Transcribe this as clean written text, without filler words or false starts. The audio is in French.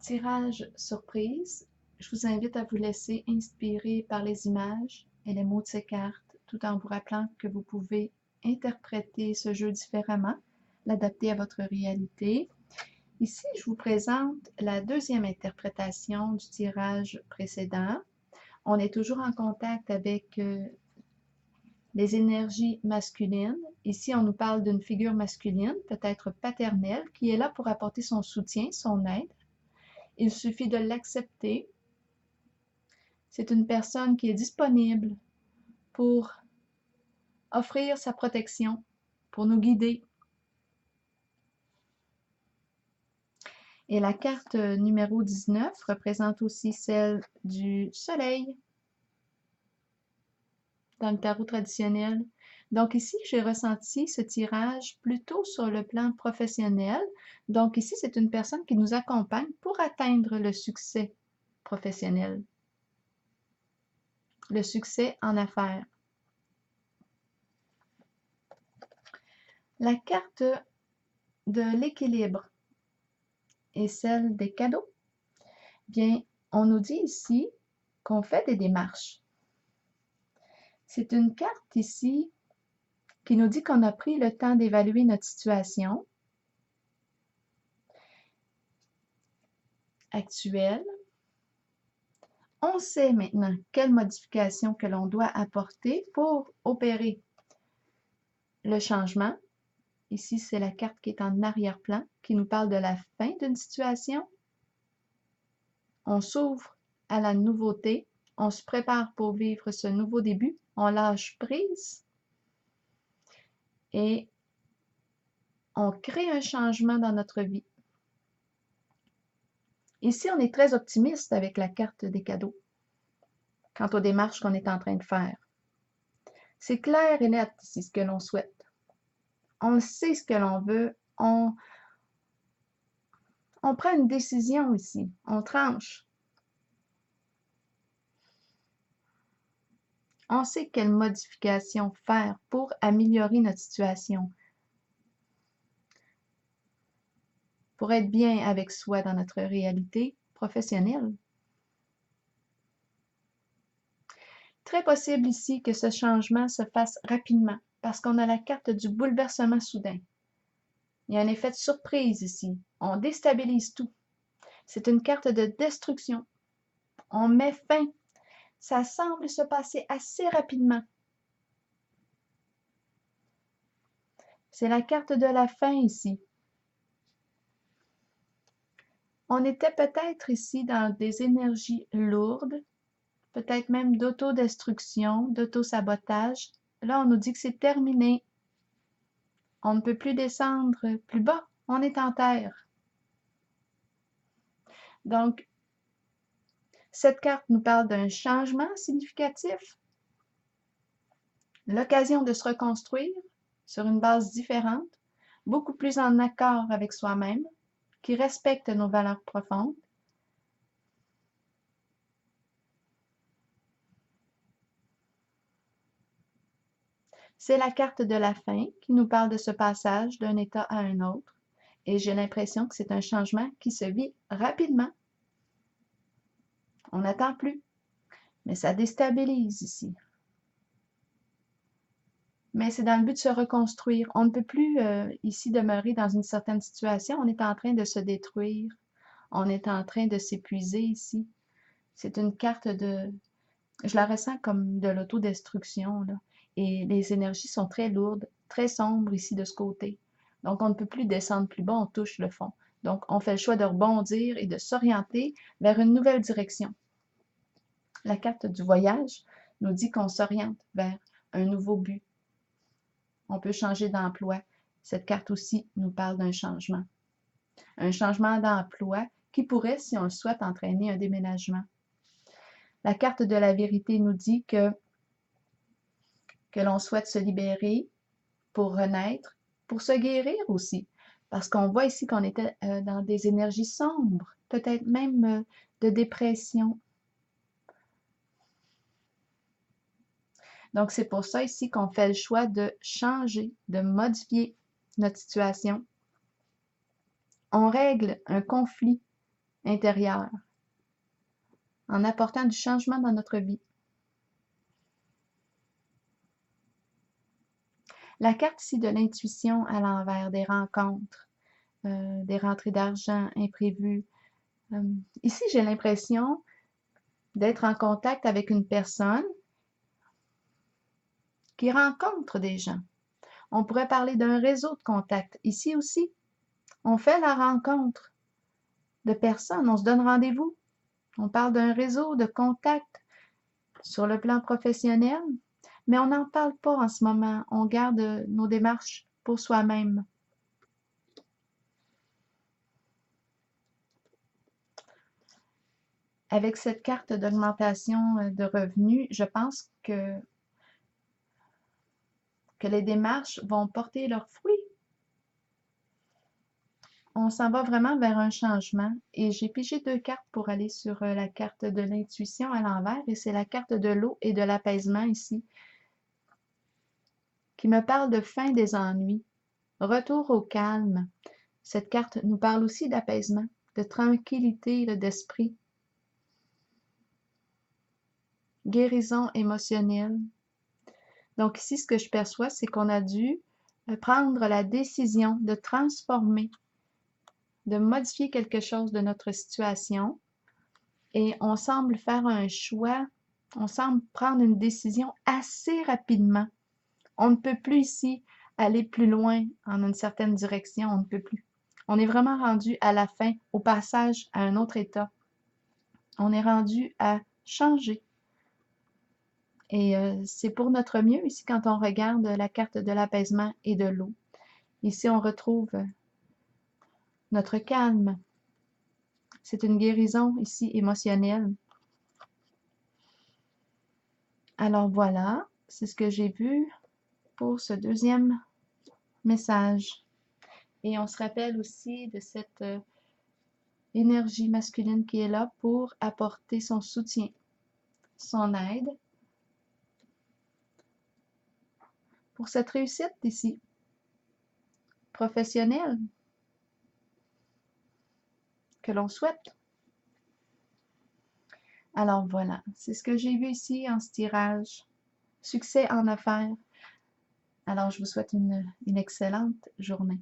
Tirage surprise. Je vous invite à vous laisser inspirer par les images et les mots de ces cartes, tout en vous rappelant que vous pouvez interpréter ce jeu différemment, l'adapter à votre réalité. Ici, je vous présente la deuxième interprétation du tirage précédent. On est toujours en contact avec les énergies masculines. Ici, on nous parle d'une figure masculine, peut-être paternelle, qui est là pour apporter son soutien, son aide. Il suffit de l'accepter. C'est une personne qui est disponible pour offrir sa protection, pour nous guider. Et la carte numéro 19 représente aussi celle du soleil dans le tarot traditionnel. Donc ici, j'ai ressenti ce tirage plutôt sur le plan professionnel. Donc ici, c'est une personne qui nous accompagne pour atteindre le succès professionnel, le succès en affaires. La carte de l'équilibre et celle des cadeaux, bien, on nous dit ici qu'on fait des démarches. C'est une carte ici qui nous dit qu'on a pris le temps d'évaluer notre situation actuelle. On sait maintenant quelles modifications que l'on doit apporter pour opérer le changement. Ici, c'est la carte qui est en arrière-plan, qui nous parle de la fin d'une situation. On s'ouvre à la nouveauté, on se prépare pour vivre ce nouveau début, on lâche prise et on crée un changement dans notre vie. Ici, on est très optimiste avec la carte des cadeaux quant aux démarches qu'on est en train de faire. C'est clair et net ici ce que l'on souhaite. On sait ce que l'on veut, on prend une décision ici, on tranche. On sait quelles modifications faire pour améliorer notre situation, pour être bien avec soi dans notre réalité professionnelle. Très possible ici que ce changement se fasse rapidement, parce qu'on a la carte du bouleversement soudain. Il y a un effet de surprise ici. On déstabilise tout. C'est une carte de destruction. On met fin. Ça semble se passer assez rapidement. C'est la carte de la fin ici. On était peut-être ici dans des énergies lourdes, peut-être même d'autodestruction, d'autosabotage. Là, on nous dit que c'est terminé. On ne peut plus descendre plus bas. On est en terre. Donc, cette carte nous parle d'un changement significatif, l'occasion de se reconstruire sur une base différente, beaucoup plus en accord avec soi-même, qui respecte nos valeurs profondes. C'est la carte de la fin qui nous parle de ce passage d'un état à un autre. Et j'ai l'impression que c'est un changement qui se vit rapidement. On n'attend plus, mais ça déstabilise ici. Mais c'est dans le but de se reconstruire. On ne peut plus ici demeurer dans une certaine situation. On est en train de se détruire. On est en train de s'épuiser ici. C'est une carte de... Je la ressens comme de l'autodestruction, là. Et les énergies sont très lourdes, très sombres ici de ce côté. Donc, on ne peut plus descendre plus bas, on touche le fond. Donc, on fait le choix de rebondir et de s'orienter vers une nouvelle direction. La carte du voyage nous dit qu'on s'oriente vers un nouveau but. On peut changer d'emploi. Cette carte aussi nous parle d'un changement. Un changement d'emploi qui pourrait, si on le souhaite, entraîner un déménagement. La carte de la vérité nous dit que l'on souhaite se libérer pour renaître, pour se guérir aussi. Parce qu'on voit ici qu'on était dans des énergies sombres, peut-être même de dépression. Donc, c'est pour ça ici qu'on fait le choix de changer, de modifier notre situation. On règle un conflit intérieure, en apportant du changement dans notre vie. La carte ici de l'intuition à l'envers, des rencontres, des rentrées d'argent imprévues. Ici, j'ai l'impression d'être en contact avec une personne qui rencontre des gens. On pourrait parler d'un réseau de contacts. Ici aussi, on fait la rencontre de personnes, on se donne rendez-vous. On parle d'un réseau de contacts sur le plan professionnel, mais on n'en parle pas en ce moment. On garde nos démarches pour soi-même. Avec cette carte d'augmentation de revenus, je pense que les démarches vont porter leurs fruits. On s'en va vraiment vers un changement et j'ai pigé 2 cartes pour aller sur la carte de l'intuition à l'envers et c'est la carte de l'eau et de l'apaisement ici qui me parle de fin des ennuis, retour au calme. Cette carte nous parle aussi d'apaisement, de tranquillité d'esprit, guérison émotionnelle. Donc ici, ce que je perçois, c'est qu'on a dû prendre la décision de transformer, de modifier quelque chose de notre situation et on semble faire un choix, on semble prendre une décision assez rapidement. On ne peut plus ici aller plus loin en une certaine direction, on ne peut plus. On est vraiment rendu à la fin, au passage à un autre état. On est rendu à changer. Et c'est pour notre mieux ici quand on regarde la carte de l'apaisement et de l'eau. Ici, on retrouve notre calme. C'est une guérison ici émotionnelle. Alors voilà, c'est ce que j'ai vu pour ce deuxième message. Et on se rappelle aussi de cette énergie masculine qui est là pour apporter son soutien, son aide pour cette réussite ici, professionnelle, que l'on souhaite. Alors voilà, c'est ce que j'ai vu ici en ce tirage. Succès en affaires. Alors je vous souhaite une excellente journée.